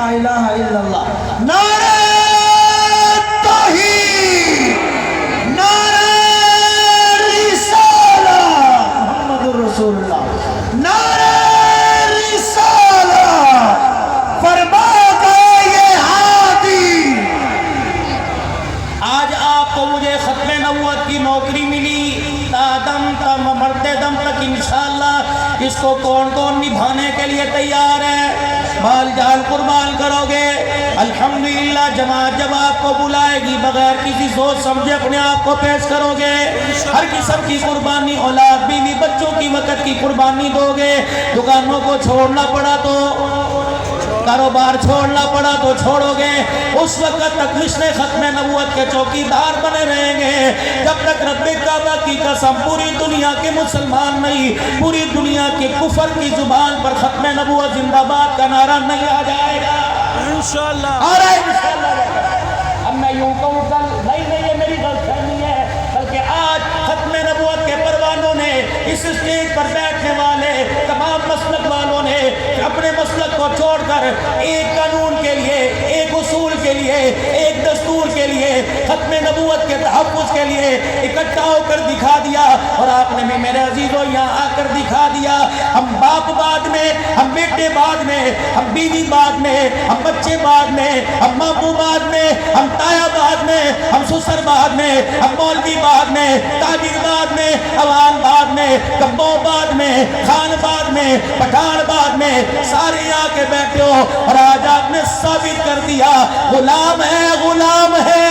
الہ الا اللہ، نعرہ توحید، نعرہ رسالہ محمد رسول اللہ، نعرہ رسالہ فرما گئے یہ ہادی۔ آج آپ کو مجھے ختم نبوت کی نوکری ملی، تا دم تم مرتے دم تک انشاءاللہ اس کو کون کون نبھانے کے لیے تیار ہے؟ مال جان قربان کرو گے؟ الحمدللہ جماعت جب آپ کو بلائے گی بغیر کسی سوچ سمجھے اپنے آپ کو پیش کرو گے، ہر قسم کی قربانی، اولاد بیوی بچوں کی وقت کی قربانی دو گے، دکانوں کو چھوڑنا پڑا تو، کاروبار چھوڑنا پڑا تو چھوڑو گے، اس وقت تک مشن ختم نبوت کے چوکیدار بنے رہیں گے جب تک رب کعبہ کی قسم پوری دنیا کے مسلمان نہیں، پوری دنیا کے کفر کی زبان پر ختم نبوت زندہ باد کا نعرہ نہیں آ جائے گا انشاءاللہ۔ آ رہا ہے انشاءاللہ۔ اب میں یوں کہوں کل نہیں یہ میری غلط فہمی ہے، بلکہ آج ختم نبوت کے پروانوں نے، اس اسٹیج پر بیٹھنے والے تمام مسلک والوں نے اپنے مسلک کو چھوڑ کر ایک قانون کے لیے، ایک اصول کے لیے، ایک دستور کے لیے، ختم نبوت کے تحفظ کے لیے اکٹھا ہو کر دکھا دیا، اور آپ نے بھی میرے عزیزوں یہاں آ کر دکھا دیا۔ ہم باپ بعد میں، ہم بیٹے بعد میں، ہم بیوی بعد میں، ہم بچے بعد میں، ہم ماموں بعد میں، ہم تایا بعد میں، ہم سسر بعد میں، ہم مولوی بعد میں، تاجر بعد میں، عوام بعد میں، کبو بعد میں، خان بعد میں، پٹھان بعد میں، سارے آ کے بیٹھے ہو، اور آج آپ نے ثابت کر دیا غلام ہے، غلام ہے،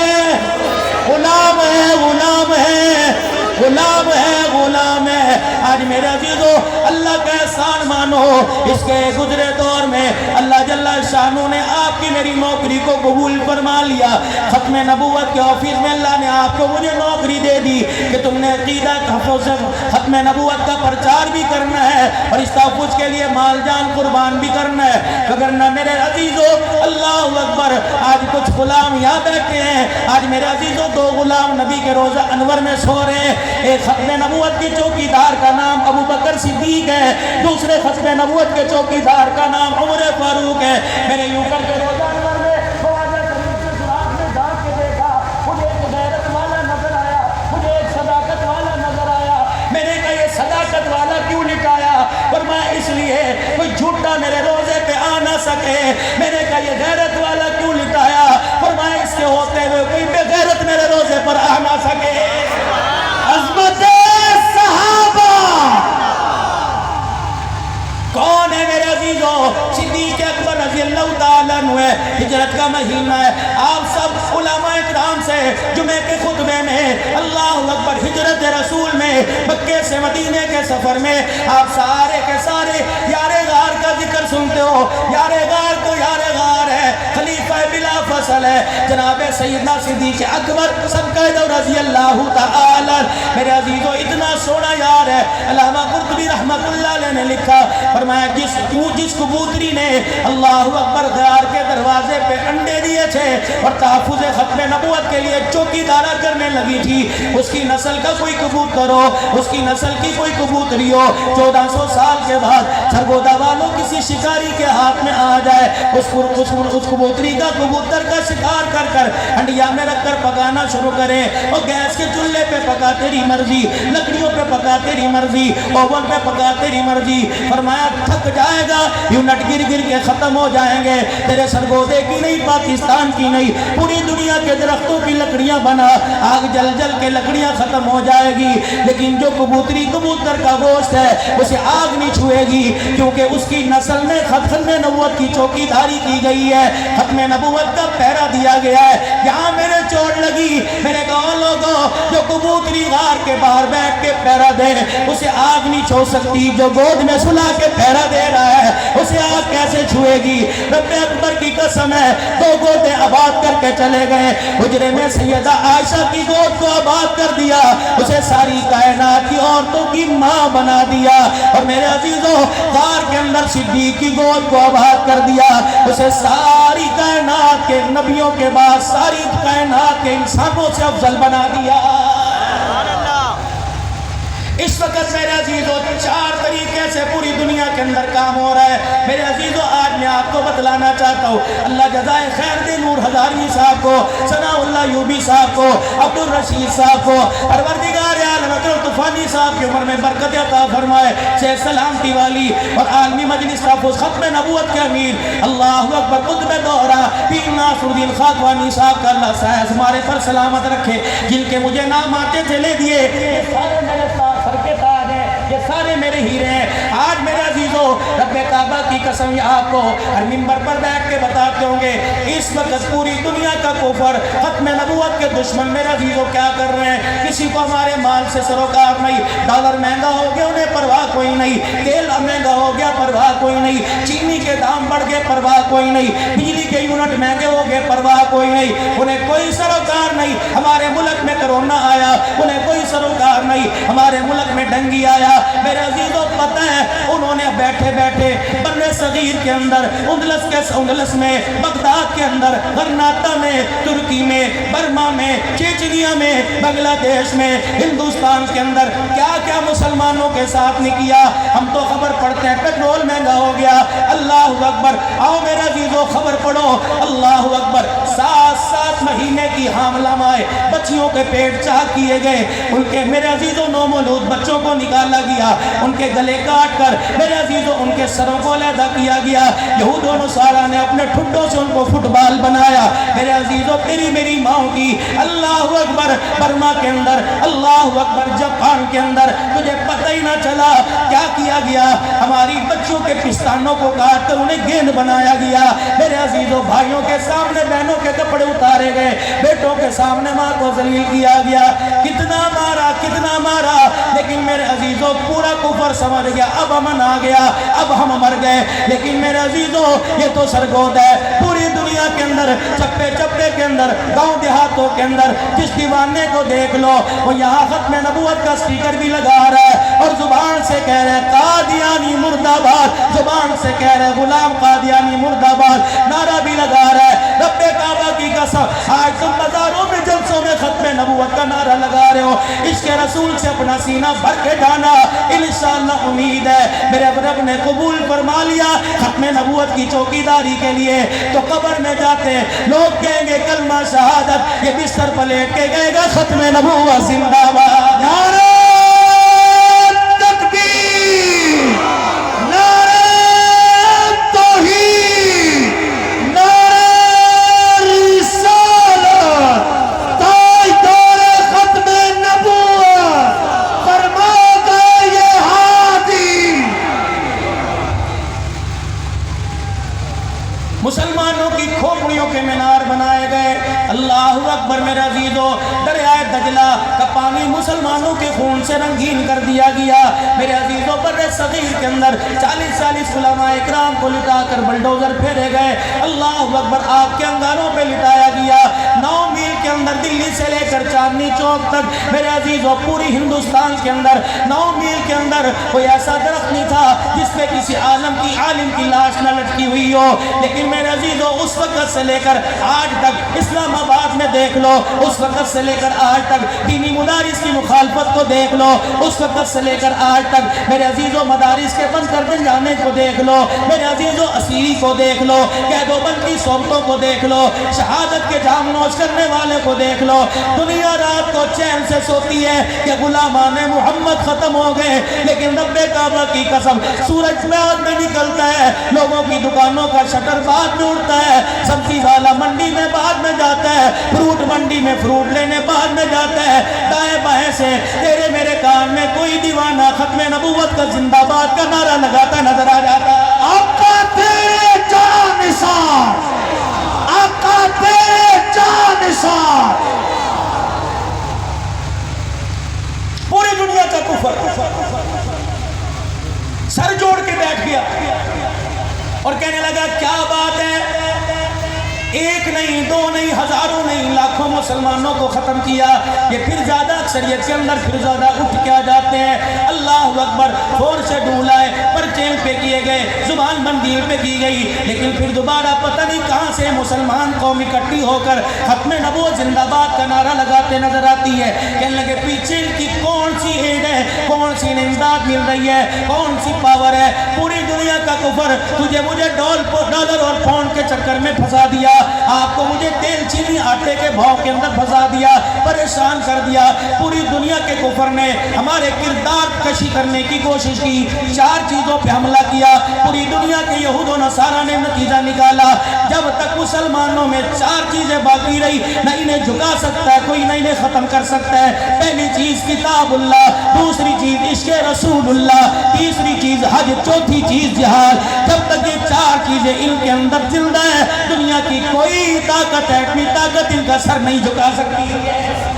غلام ہے، غلام ہے، غلام ہے، غلام ہے۔ آج میرے عزیزو اللہ کا احسان مانو، اس کے گزرے دور میں اللہ جل شانہ نے آپ کی میری نوکری کو قبول فرما لیا، ختم نبوت کے آفس میں اللہ نے آپ کو مجھے نوکری دے دی کہ تم نے عقیدہ تحفظ ختم نبوت کا پرچار بھی کرنا ہے اور اس تحفظ کے لیے مال جان قربان بھی کرنا ہے، وگرنہ میرے عزیزو اللہ اکبر آج کچھ غلام یہاں بیٹھے ہیں، آج میرے عزیزو دو غلام نبی کے روزہ انور میں سو رہے ہیں، ایک ختم نبوت کے چوکیدار کا نام ابو بکر صدیق ہے، دوسرے ختم نبوت کے چوکیدار کا نام عمر فاروق ہے۔ میرے یوں کر کے روزہ انور میں خواجہ شریف کے سراغ میں جھانک کے دیکھا، مجھے ایک غیرت والا نظر آیا، مجھے ایک صداقت والا نظر آیا، میں نے کہا یہ صداقت والا کیوں لٹایا؟ فرمایا اس لیے کوئی جھوٹا میرے روزے پہ آ نہ سکے۔ میں نے کہا یہ غیرت والا کیوں لٹایا؟ فرمایا اس کے ہوتے ہوئے کوئی بے غیرت میرے روزے پر آ نہ سکے۔ عظمت صحابہ کون ہے میرے عزیزو؟ صدیق اکبر رضی اللہ تعالیٰ عنہ ہے، ہجرت کا مہینہ ہے، آپ سب علماء اکرام سے جمعے کے خطبے میں اللہ اکبر ہجرت رسول میں مکے سے مدینے کے سفر میں آپ سارے کے سارے یار غار کا ذکر سنتے ہو، یار غار تو یار غار ہے، خلیفہ بلا فصل ہے جناب سیدنا صدیق اکبر سب قید رضی اللہ تعالیٰ۔ میرے عزیزو اتنا سونا یار ہے، علامہ قرطبی رحمت اللہ علیہ نے لکھا، فرمایا جس کبوتری نے اللہ اکبر غار کے دروازے پہ انڈے دیے تھے اور تحفظ ختم نبوت کے لیے چوکیدارہ کرنے لگی تھی، اس کی نسل کا کوئی کبوتر ہو، اس کی نسل کی کوئی کبوتری ہو، 1400 سال کے بعد سرگودا والوں کسی شکاری کے ہاتھ میں آ جائے، اس کبوتری کا کبوتر کا شکار کر کر ہنڈیا میں رکھ کر پکانا شروع کریں، اور گیس کے چولہے پہ پکا تیری مرضی، لکڑیوں پہ پکا تیری مرضی، اوون پہ پکا تیری مرضی، فرمایا تھک جائے گا، یوں نٹ گر گر کے ختم ہو جائیں گے، تیرے سرگودے کی نہیں، پاکستان کی نہیں، پوری دنیا کے درختوں کی لکڑیاں بنا، آگ جل جل کے لکڑیاں ختم ہو جائے گی، لیکن جو کبوتری کبوتر کا گوشت ہے اسے آگ نہیں چھوئے گی، کیونکہ اس کی نسل میں ختم نبوت کی چوکیداری کی گئی ہے، ختم نبوت کا پہرا دیا گیا ہے۔ یہاں میرے چوٹ لگی، میں نے کہا لوگوں جو کبوتری غار کے باہر بیٹھ کے پہرا دے اسے آگ نہیں چھو سکتی، جو گود میں سلا کے پہرا دے رہا ہے اسے آگ کیسے چھوئے گی؟ رب اکبر کی قسم ہے، دو گودیں آباد کر کے چلے گئے، حجرے میں سیدہ عائشہ کی گود کو آباد کر دیا، اسے ساری کائنات کی عورتوں کی ماں بنا دیا، اور میرے عزیزوں غار کے اندر صدیق کی گود کو آباد کر دیا، اسے ساری کائنات کے نبیوں کے بعد ساری کائنات کے انسانوں سے افضل بنا دیا۔ اس وقت میرے عزیزو 4 طریقے سے پوری دنیا کے اندر کام ہو رہا ہے میرے عزیزو. آج میں آپ کو بتلانا چاہتا ہوں, اللہ جزائے خیر دے نور ہزاروی صاحب کو, ثناء اللہ یوبی صاحب کو, عبد الرشید صاحب کو, پروردگار عالم اکرم طوفانی صاحب کی عمر میں برکت عطا فرمائے, شیخ سلامتی والی اور عالمی مجلس تحفظ ختم نبوت کے امیر اللہ اکبر قطب دورہ پیر ناصر الدین خاکوانی صاحب کا اللہ سایہ ہمارے پر سلامت رکھے, جن کے مجھے نام آتے چلے دیے. یہ سارے میرے سر کے تاج ہیں, یہ سارے میرے ہیرے ہیں. آج میرے عزیزو رب کعبہ کی قسم یہ آپ کو ہر منبر پر بیٹھ کے بتاتے ہوں گے, اس وقت پوری دنیا کا کفر ختم نبوت کے دشمن میرے عزیزو کیا کر رہے ہیں. کسی کو ہمارے مال سے سروکار نہیں, ڈالر مہنگا ہو گیا انہیں پرواہ کوئی نہیں, تیل مہنگا ہو گیا پرواہ کوئی نہیں, چینی کے دام بڑھ گئے پرواہ کوئی نہیں, بجلی کے یونٹ مہنگے ہو گئے پرواہ کوئی نہیں, انہیں کوئی سروکار نہیں. ہمارے ملک میں کرونا آیا انہیں کوئی سروکار نہیں, ہمارے ملک میں ڈنگی آیا میرے عزیزو پتہ ہے انہوں نے بیٹھے بیٹھے بر صغیر کے اندر اندلس میں, بغداد کے اندر, غرناطہ میں, ترکی میں, برما میں, چیچنیا میں, بنگلہ دیش میں, ہندوستان کے اندر کیا کیا مسلمانوں کے ساتھ نہیں کیا. ہم تو خبر پڑھتے ہیں پیٹرول مہنگا ہو گیا, اللہ اکبر. آؤ میرے عزیزو خبر پڑھو, اللہ اکبر. 7 مہینے کی حاملہ مائیں بچیوں کے پیٹ چاک کیے گئے, ان کے میرے عزیزو نومولود بچوں کو نکالا گیا, ان کے گلے کاٹ کر میرے عزیزو ان کے سروں کو علیحدہ کیا گیا. یہود و نصارا نے اپنے ٹھڈوں سے ان کو فٹ بال بنایا. میرے عزیزو تیری میری ماں کی اللہ اکبر برما کے اندر, اللہ اکبر جاپان کے اندر تجھے پتہ ہی نہ چلا کیا کیا گیا. ہماری بچوں کے پستانوں کو کاٹ کر انہیں گیند بنایا گیا. میرے عزیزو بھائیوں کے سامنے بہنوں کے کپڑے اتارے گئے, بیٹوں کے سامنے ماں کو ذلیل کیا گیا. کتنا مارا, لیکن میرے عزیزو پورا کفر سمجھ گیا اب امن آ گیا, اب ہم مر گئے. لیکن میرے عزیزو یہ تو سرگود ہے پوری دنیا کے اندر, چپے چپے کے اندر, گاؤں دیہاتوں کے اندر. جس دیوانے کو دیکھ لو وہ یہاں ختم نبوت کا سٹیکر بھی لگا رہا ہے اور زبان سے کہہ رہے ہیں قادیانی مرد آباد, زبان سے کہہ رہے ہیں غلام قادیانی مرد آباد, نعرہ بھی لگا رہا ہے. رب کعبہ کی قسم آج تم بازاروں میں جلسوں میں ختم نبوت کا نعرہ لگا رہے ہو, اس کے رسول سے اپنا سینہ بھر کے جانا انشاءاللہ امید ہے میرے رب نے قبول فرما لیا ختم نبوت کی چوکیداری کے لیے. تو قبر میں جاتے لوگ کہیں گے کلمہ شہادت, یہ بستر پلیٹ کے کہے گا ختم نبوت زندہ باد. نعرہ تکبیر, نعرہ توحید, نعرہ رسالت, تاجدار ختم نبوت فرما گئے یہ ہادی. مسلمانوں کی کھوپڑیوں کے مینار بنائے گئے. اللہ اکبر میرے عزیزو, دریائے دجلہ کا پانی مسلمانوں کے خون سے رنگین کر دیا گیا. میرے عزیزو بر صغیر کے اندر 40 علماء اکرام کو لٹا کر بلڈوزر پھیرے گئے. اللہ اکبر آگ کے انگاروں پہ لٹایا گیا. 9 میل کے اندر دلی سے لے کر چاندنی چوک تک میرے عزیزو پوری ہندوستان کے اندر 9 میل کے اندر کوئی ایسا درخت نہیں تھا جس پہ کسی عالم کی لاش نہ لٹکی ہوئی ہو. لیکن میرے عزیزو اس وقت سے لے کر آج تک اسلام آباد میں دیکھ لو, اس وقت سے لے کر آج تک دینی مدارس کی مخالفت کو دیکھ لو, اس وقت سے لے کر آج تک میرے عزیزو مدارس کے بند کر دے جانے کو دیکھ لو, میرے عزیزو اسیری کو دیکھ لو, قید و بند کی صحبتوں کو دیکھ لو, شہادت کے جام نوش کرنے والے کو دیکھ لو. دنیا رات کو چین سے سوتی ہے کہ غلامان محمد ختم ہو گئے, لیکن رب کعبہ کی قسم سورج بعد میں نکلتا ہے, لوگوں کی دکانوں کا شٹر بعد میں اڑتا ہے, سبزی والا منڈی میں بعد میں جاتا ہے, فروٹ منڈی میں فروٹ لینے بعد میں جاتا ہے. دائیں بائیں سے تیرے میرے کان میں کوئی دیوانہ ختم نبوت کا زندہ باد کا نعرہ لگاتا نظر آ جاتا ہے. آقا تیرے جان نثار, آقا تیرے جان نثار. پوری دنیا کا کفر سر جوڑ کے بیٹھ گیا اور کہنے لگا کیا بات ہے, ایک نہیں، دو نہیں، ہزاروں نہیں، لاکھوں مسلمانوں کو ختم کیا۔ یہ پھر زیادہ اکثریت کے اندر پھر زیادہ اٹھ کے آ جاتے ہیں، اللہ اکبر، فور سے ڈولائے، پرچین پہ کیے گئے، زبان بندی پہ کی گئی، لیکن پھر دوبارہ پتہ نہیں کہاں سے مسلمان قوم اکٹھی ہو کر ختم نبوت زندہ باد کا نعرہ لگاتے نظر آتی ہے۔ کہنے لگے پیچھے کی کون سی ایڈ ہے، کون سی امداد مل رہی ہے، کون سی پاور ہے؟ پوری دنیا کا کفر تجھے مجھے ڈالر اور پاؤنڈ کے چکر میں پھنسا دیا، آپ کو مجھے تیل چینی آٹے کے بھاؤ کے اندر پھنسا دیا، پریشان کر دیا۔ پوری دنیا کے کفر نے ہمارے کردار کشی کرنے کی کوشش کی، چار چیزوں پہ حملہ کیا۔ پوری دنیا کے یہود و نصارہ نے نتیجہ نکالا، جب تک مسلمانوں میں چار چیزیں باقی رہی، نہ انہیں جھکا سکتا ہے کوئی، نہ انہیں ختم کر سکتا ہے۔ پہلی چیز کتاب اللہ، دوسری چیز عشق رسول اللہ، تیسری چیز حج، چوتھی چیز جہاد۔ جب تک یہ چار چیزیں ان کے اندر زندہ ہے، دنیا کی کوئی طاقت، ایٹمی طاقت ان کا سر نہیں جھکا سکتی ہے۔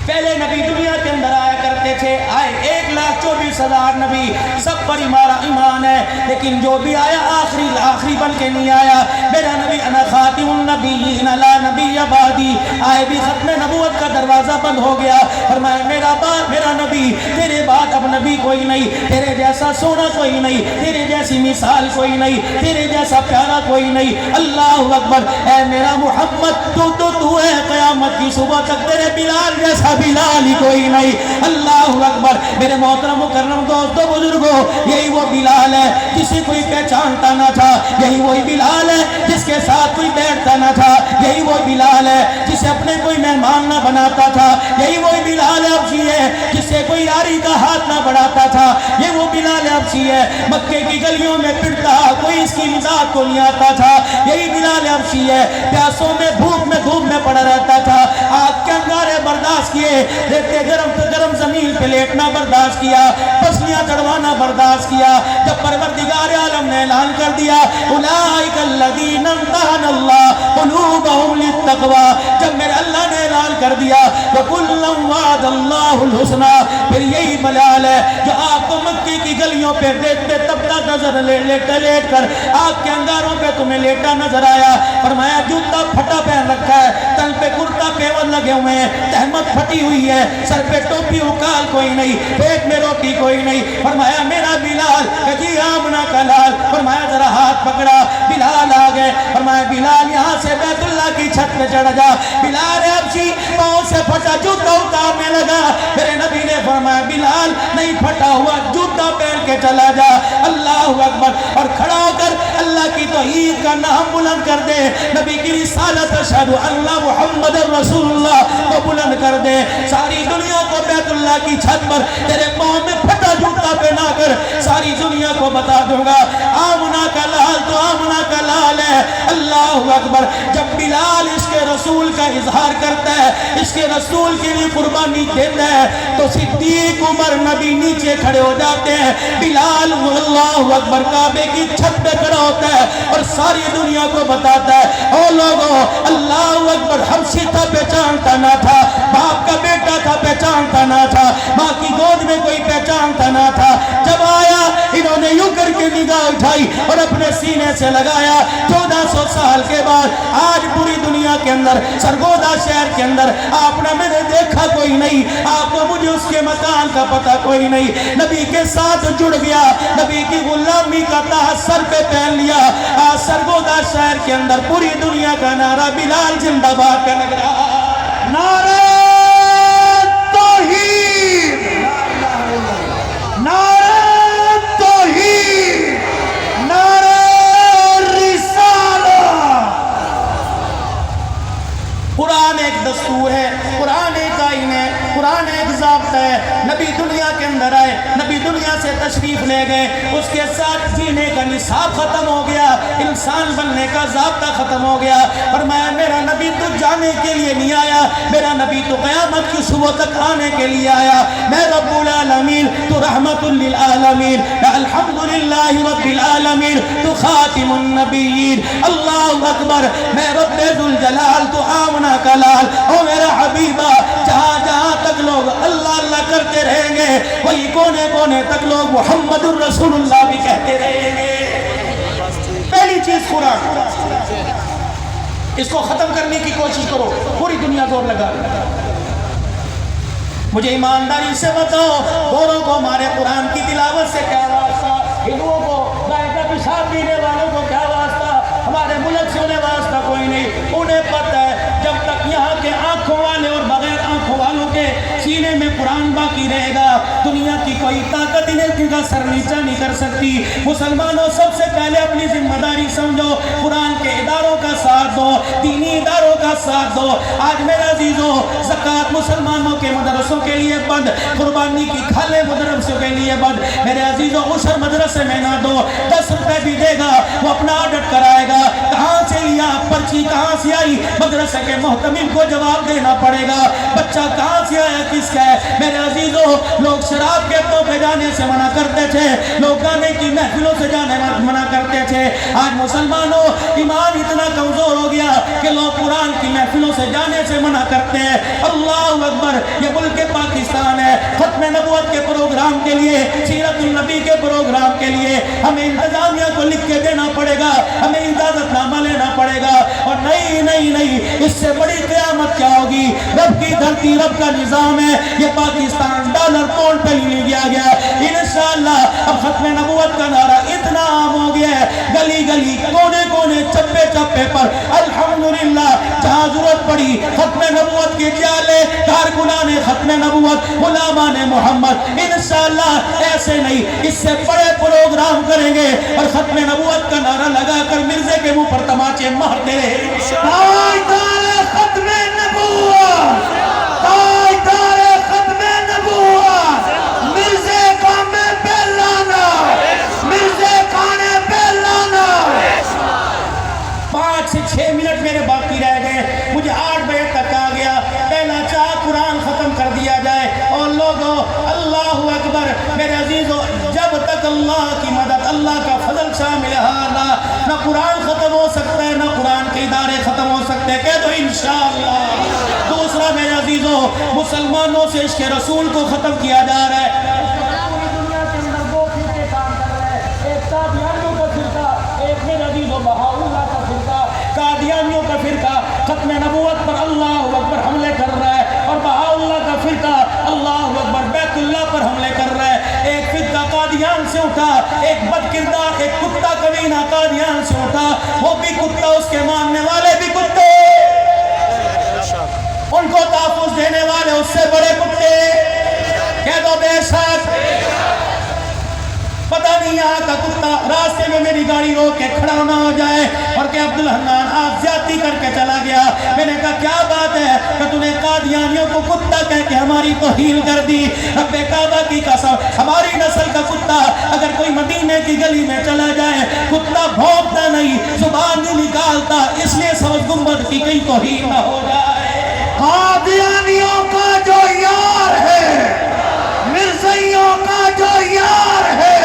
پہلے نبی دنیا کے اندر آیا کرتے تھے، آئے 1,24,000 نبی، سب پر ہمارا ایمان ہے، لیکن جو بھی آیا آخری بن کے نہیں آیا۔ میرا نبی انا خاتم النبیین لا نبی بعدی، آئے بھی ختم نبوت کا دروازہ بند ہو گیا۔ فرمایا میرا نبی تیرے بعد اب نبی کوئی نہیں، تیرے جیسا سونا کوئی نہیں، تیرے جیسی مثال کوئی نہیں، تیرے جیسا پیارا کوئی نہیں۔ اللہ اکبر، اے میرا محمد تو ہے قیامت کی صبح تک، تیرے بلال جیسا بلال ہی کوئی نہیں۔ اللہ اکبر، میرے محترم مکرم دوستو بزرگوں، یہی وہ بلال ہے جسے کوئی پہچانتا نہ تھا، یہی وہی بلال ہے جس کے ساتھ کوئی بیٹھتا نہ تھا، یہی وہ بلال ہے جسے اپنے کوئی مہمان نہ بناتا تھا، یہی وہی بلال حبشی ہے جسے کوئی یاری کا ہاتھ نہ بڑھاتا تھا، یہ وہ بلال حبشی ہے مکے کی گلیوں میں پھرتا کوئی اس کی امداد کو نہیں آتا تھا، یہی بلال حبشی ہے پیاسوں میں بھوک میں دھوپ میں پڑا رہتا تھا، آگ کے انگارے برداشت کیے، ریتے گرم زمین پہ لیٹنا برداشت کیا، پسلیاں چڑھوانا برداشت کیا۔ جب پروردگار عالم نے اعلان کر دیا اولئک الذین امتحن اللہ قلوبہم للتقوی، جب میرے اللہ نے اعلان کر دیا وَكُلًّا وَعَدَ اللَّهُ الْحُسْنَى، پھر یہی بلال ہے جو آپ کو مکے کی گلیوں پہ دیکھتے تبتا نظر لیٹ کر آگ کے انگاروں پہ تمہیں لیٹا نظر آیا۔ فرمایا جوتا پھٹا پہن رکھا ہے، تن پہ کرتا پیون لگے ہوئے ہیں، تہمت پھٹی ہوئی ہے، سر پہ ٹوپی اکال کوئی نہیں، پیٹ میں روٹی کوئی نہیں۔ فرمایا میرا بلال، کہ آمنہ کا لال، فرمایا ذرا ہاتھ پکڑا، بلال آ گئے، فرمایا بلال یہاں سے بیت اللہ کی چھت پہ چڑھ جا۔ بلال حبشی پاؤں سے پھٹا جوتا اتارنے لگا، میرے نبی نے فرمایا بلال نہیں پھٹا ہوا جوتا پہن کے چلا جا۔ اللہ اکبر، اور کھڑا ہو کر اللہ کی توحید کا نام بلند کر دے، نبی کی رسالت اشہد ان محمد رسول اللہ کو بلند کر دے، ساری دنیا کو بیت اللہ کی چھت پر تیرے پاؤں میں پھٹا جوتا پہنا کر ساری دنیا کو بتا دوں گا آمنہ کا لال تو آمنہ کا لال ہے۔ اللہ اکبر، جب بلال اس کے رسول کا اظہار کرتا ہے، اس کے رسول کے لیے قربانی دیتا ہے، تو صدیق عمر نبی نیچے کھڑے ہو جاتے ہیں، بلال اللہ اکبر کعبے کی چھت پہ کھڑا ہوتا ہے اور ساری دنیا کو بتاتا ہے او لوگوں اللہ اکبر، حبشی تھا پہچانتا نہ تھا، باپ کا بیٹا تھا پہچانتا نہ تھا، ماں کی گود میں کوئی پہچانتا نہ تھا، جب آیا انہوں نے یوں کر کے نگاہ اٹھائی اور اپنے سینے سے لگایا۔ 1400 سال کے بعد آج پوری دنیا کے اندر سرگودا شہر کے اندر آپ نے میں نے دیکھا کوئی نہیں، آپ کو مجھے اس کے مکان کا پتہ کوئی نہیں، نبی کے ساتھ جڑ گیا، نبی کی غلامی کا تاج سر پہ پہن لیا۔ آج سرگودا شہر کے اندر پوری دنیا کا نعرہ بلال زندہ باد کا لگ رہا، نعرہ توحید، نعرہ توحید، نعرہ رسالہ۔ قرآن ایک دستور ہے، قرآن ایک آئین ہے، قرآن ایک ضابطہ ہے۔ نبی دنیا کے اندر آئے، نبی دنیا سے تشریف لے گئے، اس کے ساتھ جینے کا نصاب ختم ہو گیا، انسان بننے کا ضابطہ ختم ہو گیا۔ فرمایا میرا نبی تو جانے کے لیے نہیں آیا، میرا نبی تو قیامت کی صبح تک آنے کے لیے آیا۔ میں رب العالمین تو رحمت للعالمین، الحمدللہ رب العالمین تو خاتم النبیین، اللہ اکبر، میں رب ذوالجلال تو آمنہ کا لال۔ او میرا حبیبہ، جہاں جہاں تک لوگ اللہ اللہ کرتے رہیں گے، وہی کونے کونے تک لوگ محمد الرسول اللہ بھی کہتے رہیں گے۔ پہلی چیز قرآن، اس کو ختم کرنے کی کوشش کرو، پوری دنیا زور لگا۔ مجھے ایمانداری سے بتاؤ، گوروں کو ہمارے قرآن کی تلاوت سے کیا واسطہ، ہندوؤں کو گائے کا پیشاب پینے والوں کو کیا واسطہ، ہمارے ملک سے انہیں واسطہ کوئی نہیں۔ انہیں پتہ ہے جب تک یہاں کے آنکھوں والے اور بغیر آنکھوں والوں کے سینے میں قرآن باقی رہے گا، دنیا کی کوئی طاقت انہیں کا سر نیچا نہیں کر سکتی۔ مسلمانوں سب سے پہلے اپنی ذمہ داری سمجھو، قرآن کے اداروں کا ساتھ دو، دینی اداروں کا ساتھ دو۔ آج میرے عزیزوں، زکوٰۃ مسلمانوں کے مدرسوں کے لیے بند، قربانی کی کھالیں مدرسوں کے لیے بند۔ میرے عزیزوں، عشر مدرسے میں نہ دو، 10 روپے بھی دے گا وہ اپنا آڈٹ کرائے گا، کہاں سے لیا پرچی کہاں سے آئی، مدرسے کے محتمم کو جواب دینا پڑے گا، بچہ کہاں سے آیا کس کا ہے۔ میرے عزیزوں، لوگ شراب کے اڈوں پہ جانے سے منع کرتے تھے، لوگ گانے کی محفلوں سے جانے منع کرتے تھے۔ آج مسلمانوں ایمان اتنا کمزور ہو گیا کہ لوگ قرآن کی محفلوں سے جانے سے منع کرتے ہیں۔ اللہ اکبر، یہ ملک پاکستان ہے، ختم نبوت کے پروگرام کے لیے، سیرت النبی کے پروگرام کے لیے ہمیں انتظامیہ کو لکھ کے دینا پڑے گا، ہمیں اجازت نامہ لینا پڑے گا۔ اور نہیں، اس سے بڑی قیامت کیا ہوگی؟ رب کی دھرتی، رب کا نظام ہے، یہ پاکستان ڈالر پاؤنڈ پہ نہیں لیا گیا۔ انشاءاللہ اب ختم نبوت کا نعرہ اتنا عام ہو گیا ہے، گلی گلی، کونے کونے، چپے چپے پر الحمدللہ جہاں ضرورت پڑی ختم نبوت کے جالے کارکنان ختم نبوت غلامان محمد انشاءاللہ ایسے نہیں، اس سے بڑے پروگرام کریں گے اور ختم نبوت کا نعرہ لگا کر مرزے کے منہ پر تماچے مارتے رہے۔ تاجدار ختم نبوت، تاجدار ختم نبوت، مرزے کامے پہ لانا، مرزے کانے پہ لانا۔ 5 سے 6 منٹ میرے باقی رہ گئے، مجھے 8 بجے تک آ گیا، پہلا چاہ قرآن ختم کر دیا جائے۔ اور لوگوں اللہ اکبر، میرے عزیزوں، جب تک اللہ کی مدد، اللہ کا فضل شامل ہے، نہ قرآن ختم ہو سکتا ہے، نہ قرآن کے ادارے ختم ہو سکتے ہیں، کہہ دو انشاءاللہ۔ دوسرا میرے عزیزوں، مسلمانوں سے عشق رسول کو ختم کیا جا رہا ہے۔ پوری دنیا کے اندر 2 فرقے کام کر رہے ہیں، ایک قادیانیوں کا فرقہ، ایک میرے عزیزوں بہاؤلہ کا فرقہ۔ قادیانیوں کا فرقہ ختم نبوت پر اللہ اکبر حملے کر رہا ہے، اور بہاؤلہ کا فرقہ اللہ اکبر بیت اللہ پر حملے کر رہا ہے۔ ایک فرقہ قادیان سے اٹھا، ایک بد کردار، ایک کتا کمینہ قادیان سے اٹھا، وہ بھی کتا، اس کے ماننے والے بھی کتے، ان کو تحفظ دینے والے اس سے بڑے کتے، کہہ دو بے شک۔ پتہ نہیں یہاں کا کتا راستے میں میری گاڑی روک کے کھڑا نہ ہو جائے اور کہ عبدالحنان آپ زیادتی کر کے چلا گیا۔ میں نے کہا کیا بات ہے کہ تو نے قادیانیوں کو کتا کہہ کے ہماری توہین کر دی؟ رب کعبہ کی قسم، ہماری نسل کا کتا اگر کوئی مدینے کی گلی میں چلا جائے، کتا بھونکتا نہیں، زبان نہیں نکالتا، اس لیے سبز گنبد کی کہیں توہین نہ ہو جائے۔ قادیانیوں کا جو یار ہے، مرزائیوں کا جو یار ہے،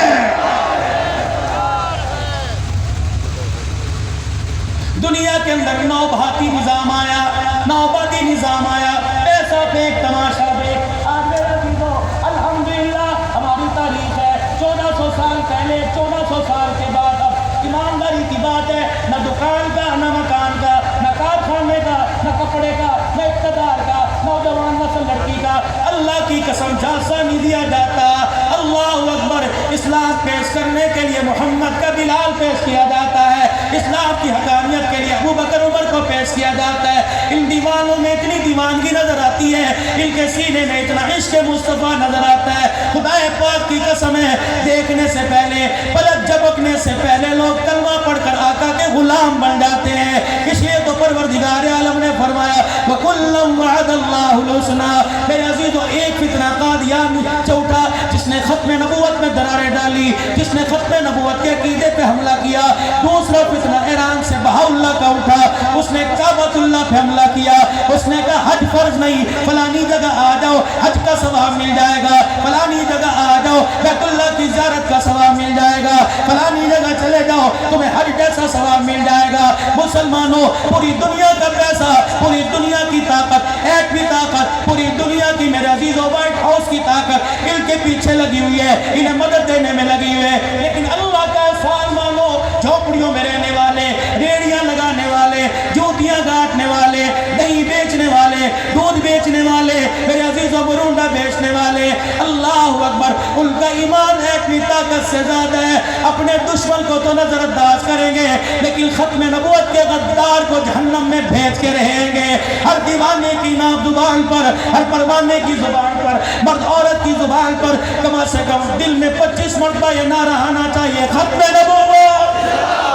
دنیا کے اندر نوبھاتی نظام آیا، نوباتی نظام آیا، پیسہ پھینک تماشا دیکھ۔ آج میرے عزیزوں الحمدللہ ہماری تاریخ ہے 1400 سال پہلے، 1400 سال کے بعد اب ایمانداری کی بات ہے، نہ دکان کا، نہ مکان کا، نہ کارخانے کا، نہ کپڑے کا، نہ اقتدار کا، نوجوان نسل لڑکی کا، اللہ کی قسم جھانسا نہیں دیا جاتا۔ اللہ اکبر، اسلام پیش کرنے کے لیے محمد کا بلال پیش کیا جاتا ہے، اسلام کی حقانیت کے لیے ابو بکر عمر کو پیش کیا جاتا ہے۔ ان دیوانوں میں اتنی دیوانگی نظر آتی ہے، ان کے سینے میں اتنا عشق مصطفیٰ نظر آتا ہے، خدا پاک کی قسم ہے، دیکھنے سے پہلے، پلک جھپکنے سے پہلے لوگ کلمہ پڑھ کر آقا کے غلام بن جاتے ہیں۔ اس لیے تو پروردگار عالم نے فرمایا وَكُلًّا وَعَدَ اللَّهُ الْحُسْنَىٰ۔ میرے عزیزوں، ایک فتنہ قادیان چوٹا جس نے ختم نبوت میں دراریں ڈالی، جس نے ختم نبوت کے عقیدے پہ حملہ کیا۔ دوسرا فتنہ ایران سے بہاؤلہ کا اٹھا، اس نے کعبۃ اللہ پہ حملہ کیا، اس نے کہا حج فرض نہیں، فلانی جگہ آ جاؤ حج کا ثواب مل جائے گا، فلانی جگہ آ جاؤ بیت اللہ کی زیارت کا ثواب مل جائے گا، فلانی جگہ چلے جاؤ تمہیں حج جیسا ثواب مل جائے گا۔ مسلمانوں، پوری دنیا کا پیسہ، پوری دنیا کی طاقت، ایٹمی طاقت، پوری دنیا کی میرے عزیزوں وائٹ ہاؤس کی طاقت ان کے پیچھے لگی ہوئی ہے، انہیں مدد دینے میں لگی ہوئی ہے، لیکن اللہ کا احسان مانو، جھونپڑیوں میں رہنے والے، ریڑیاں لگانے والے، جوتیاں کاٹنے والے، دہی بیچنے والے، دودھ بیچنے والے، میرے عزیزوں برونڈا بیچنے والے، اللہ اکبر، ان کا ایمان ہے اتنی طاقت سے زیادہ ہے، اپنے دشمن کو تو نظر انداز کریں گے لیکن ختم نبوت کے غدار کو جہنم میں بھیج کے رہیں گے۔ ہر دیوانے کی نام زبان پر، ہر پروانے کی زبان پر، مرد عورت کی زبان پر کم سے کم دل میں 25 مرتبہ یہ نعرہ آنا چاہیے، ختم نبوت،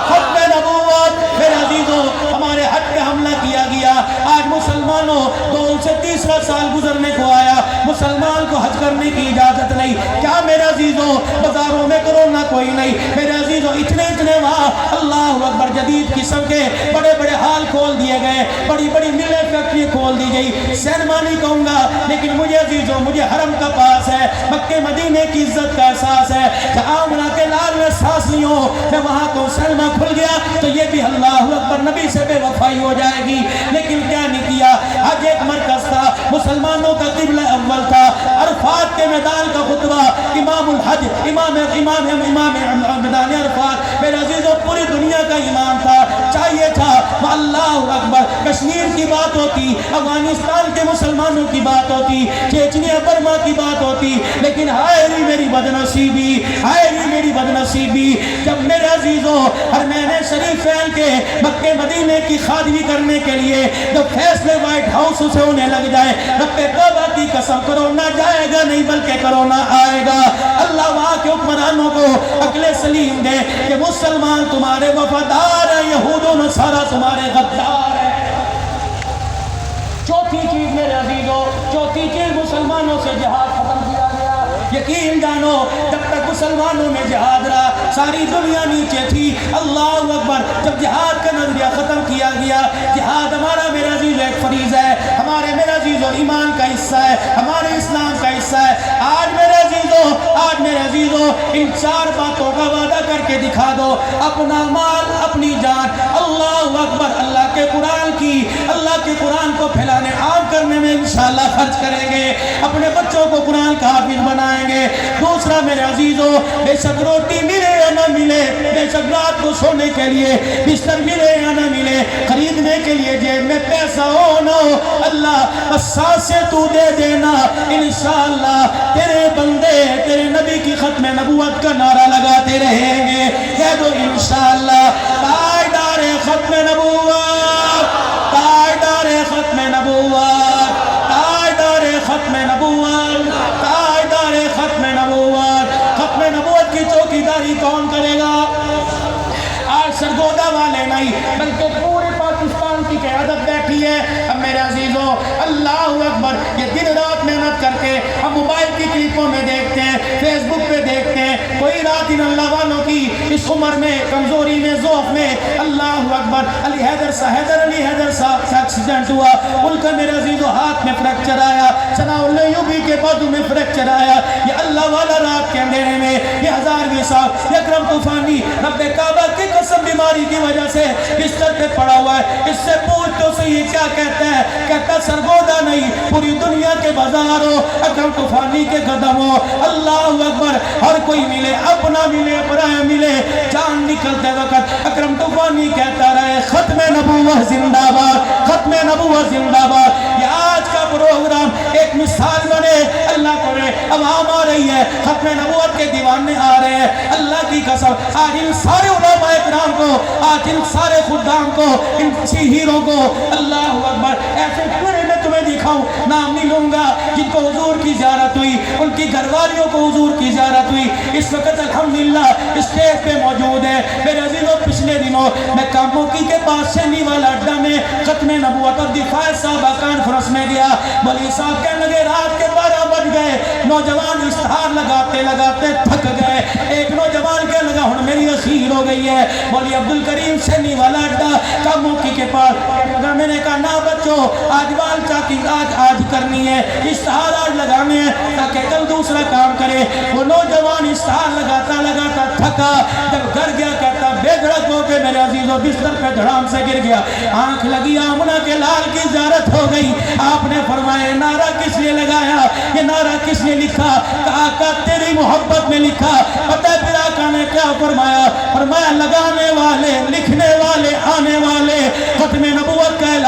ختم نبوت۔ میرے عزیزوں ہمارے حج پہ حملہ کیا گیا، آج مسلمانوں 2 سے تیسرا سال گزرنے کو آیا، مسلمان کو حج کرنے کی اجازت نہیں۔ کیا میرے عزیزوں بازاروں میں کرونا کوئی نہیں، میرے عزیزوں اتنے وہاں اللہ اکبر جدید قسم کے بڑے بڑے ہال کھول دیے گئے، بڑی بڑی ملیں فیکٹری کھول دی گئی۔ سینما نہیں کہوں گا لیکن مجھے عزیزوں مجھے حرم کا پاس ہے، مکہ مدینے کی عزت کا احساس ہے، جہاں عمرہ کے لال میں سانس لی ہو میں وہاں کو سینما کھل گیا تو یہ بھی اللہ اکبر نبی سے بے وفائی ہو جائے گی۔ لیکن کیا نہیں کیا، حج ایک مرکز تھا، مسلمانوں کا قبلہ اول تھا، عرفات کے میدان کا خطبہ امام الحج، امام میدان عرفات میرے عزیزوں پوری دنیا کا امام تھا، چاہیے تھا وہ اللہ اکبر کشمیر کی بات ہوتی، افغانستان کے مسلمانوں کی بات ہوتی، چیچنیا برما کی بات ہوتی، لیکن ہائے ری میری بدنصیبی، ہائے ری میری بدنصیبی، جب میرے عزیزوں حرمین شریفین کے مکہ مدینے کی خادمی کرنے کے لیے جب فیصلے وائٹ ہاؤس سے ہونے لگ جائے، رب کعبہ کی قسم کرونا جائے گا نہیں بلکہ کرونا آئے گا۔ اللہ وہاں کے حکمرانوں کو عقل سلیم دے کہ مسلمان تمہارے وفادار ہیں، یہود و نصارہ تمہارے غدار ہیں۔ چوتھی چیز میرے عزیزوں، چوتھی چیز مسلمانوں سے جہاد ختم کیا گیا۔ یقین جانو جب تک مسلمانوں میں جہاد رہا ساری دنیا نیچے تھی، اللہ اکبر جب جہاد کا نظریہ ختم کیا گیا، جہاد ہمارا میرے عزیزوں ایک فریضہ ہے، ہمارے میرے عزیزوں ایمان کا حصہ ہے، ہمارے اسلام کا حصہ ہے۔ آج میرے عزیزوں ان 4 باتوں کا وعدہ کر کے دکھا دو، اپنا مال، اپنی جان، اللہ اکبر اللہ کے قرآن کی، اللہ کے قرآن کو پھیلانے عام کرنے میں انشاءاللہ خرچ کریں گے، اپنے بچوں کو قرآن کا حافظ بنائیں گے۔ دوسرا میرے عزیزوں بے شک روٹی ملے یا نہ ملے، بے شک رات کو سونے کے لیے بستر ملے یا نہ ملے، خریدنے کے لیے جیب میں پیسہ ہو نہ ہو، اللہ بس سانسیں تو دے دینا، انشاءاللہ تیرے بندے تیرے نبی کی ختم نبوت کا نعرہ لگاتے رہیں گے۔ کہہ دو انشاءاللہ تاجدار ختم نبوت، تاجدار ختم نبوت، تاجدار ختم نبوت، تاجدار ختم نبوت۔ ختم نبوت کی چوکیداری کون کرے گا؟ آج سرگودا والے نہیں بلکہ پورے پاکستان کی قیادت بیٹھی ہے۔ اب میرے عزیزوں اللہ اکبر یہ دن رات محنت کر کے ہم موبائل کی کلپوں میں دیکھتے ہیں، فیس بک پہ دیکھتے ہیں، کوئی رات ان اللہ والوں کی اس عمر میں کمزوری میں ضعف میں اللہ اکبر حیدر علی حیدر صاحب سے ایکسیڈنٹ ہوا، ان کا میرے عزیزوں ہاتھ میں فریکچر آیا، ثناء اللہ ایوبی کے بازو میں فریکچر آیا، یہ اللہ والا رات کے اندھیرے میں یہ 1000ویں صاحب یہ اکرم طوفانی رب کعبہ کی قسم بیماری کی وجہ سے بستر پہ پڑا ہوا ہے، اس سے پوچھ تو صحیح کیا کہتا ہے؟ کہتا سرگودا نہیں پوری دنیا کے بازاروں اکرم طوفانی کے قدموں، اللہ اکبر ہر کوئی ملے، اپنا ملے پرایا ملے، جان نکلتے وقت اکرم طوفانی کہتا رہے ختم نبوت زندہ باد، ختم نبوت زندہ باد۔ یہ آج کا پروگرام ایک مثال بنے، اللہ کرے عوام آ رہی ہے، ختم نبوت کے دیوانے آ رہے ہیں، اللہ کی قسم آج ان سارے علماء اکرام کو، آج ان سارے خدام کو، ان ہیروں کو اللہ اکبر ایسے پورے میں تمہیں دکھاؤں، نام نہیں لوں گا، جن کو حضور کی زیارت ہوئی، ان کی گھر والیوں کو حضور کی زیارت ہوئی، اس وقت الحمدللہ اسٹیج پہ موجود ہے۔ میرے عزیزوں پچھلے دنوں میں کاموکی کے پاس شنی والا اڈا میں ختم نبوت اور دفاع صحابہ کانفرنس میں گیا، مولوی صاحب کہنے لگے رات کے 12 بج گئے، نوجوان اشتہار لگاتے لگاتے تھک گئے، ایک نوجوان کہنے لگا ہن میری اسیر ہو گئی ہے، مولوی عبدالکریم شنی والا اڈا کاموکی کے پاس کہنے لگا، میں نے کہا نہ بچوں آج وال چاکی آج کرنی ہے، اشتہار آج لگانے ہیں تاکہ کل دوسرا کام کرے۔ وہ نوجوان اشتہار لگاتا لگاتا تھکا، جب گھر گیا کہتا بے دھڑک ہو کے میرے عزیزوں بستر پہ دھڑام سے گر گیا، آنکھ لگی آمنہ کے لال کی زیارت ہو گئی۔ آپ نے فرمایا نعرہ کس لیے لگایا، یہ نعرہ کس لیے لکھا؟ آقا تیری محبت میں لکھا۔ پتہ پھر آقا نے کیا فرمایا؟ فرمایا لگانے والے، لکھنے والے، آنے والے ختم نبوت کا اعلان